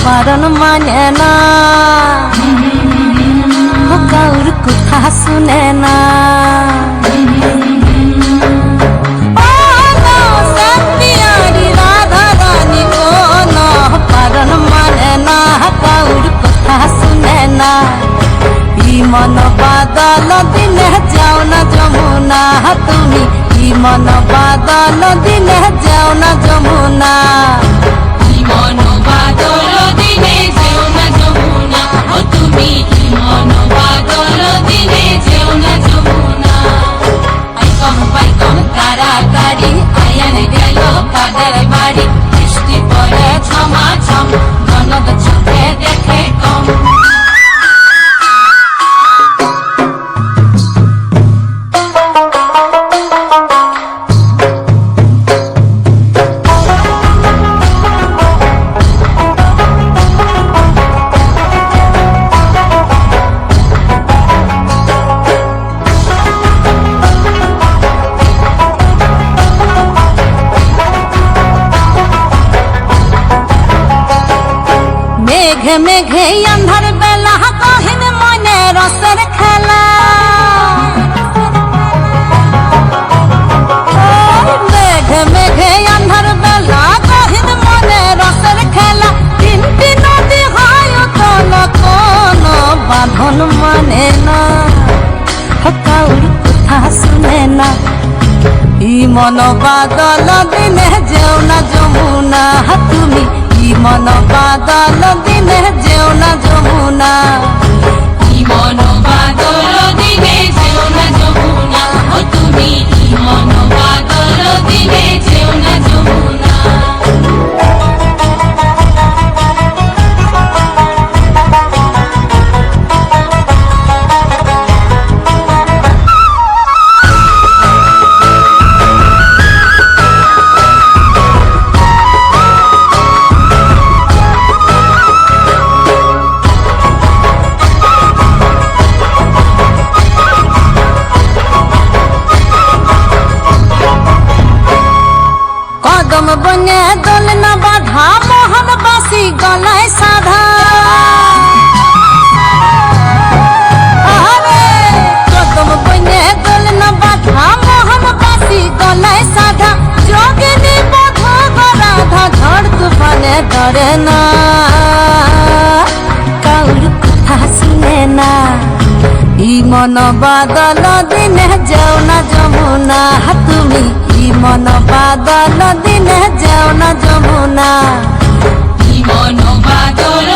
বারণ মানে না, কাউর কথা শুনে না। রাধা রানী কোন বারণ মানে না, কাউর কথা শুনে না। ই মন বাদল দিনে যাও না যমুনা, তুমি ই মন বাদল দিনে যাও না যমুনা। ই মন বাদল দিনে যেও না যমুনা, ও তুমি ই মন বাদল দিনে যেও না যমুনা। পাইকম তাড়াতাড়ি আয়ান গেল কাদের বাড়ি, বৃষ্টি পড়ে ছমাছম ননদ চোখে দেখে কম। মেঘে মেঘে আন্ধার বেলা কহিন মনে রসের খেলা। মেঘে মেঘে আন্ধার বেলা কহিন মনে রসের খেলা। তিনটি নদী হয় কোন কোন বাঁধন মানে না, কাউর কথা শুনে না। ই মন বাদল দিনে যেও না যমুনা, তুমি ই মন বাদল দিনে যেও না যমুনা। ই মন বাদল দিনে যেও না যমুনা, ও তুমি ই মন বাদল দিনে যেও না যমুনা। কদম বনে দোল না বাধা, মোহন বাসি গলায় সাধা। কদম বনে দোল না বাধা, মোহন বাসি গলায় সাধা। যোগিনী বধ রাধা ঝড় তুফানে ডরে না, কাউর কথা শুনে না। ই মন বাদল দিনে যাও না যমুনা, তুমি ই মন বাদল দিনে যাও না যমুনা। ই মন বাদল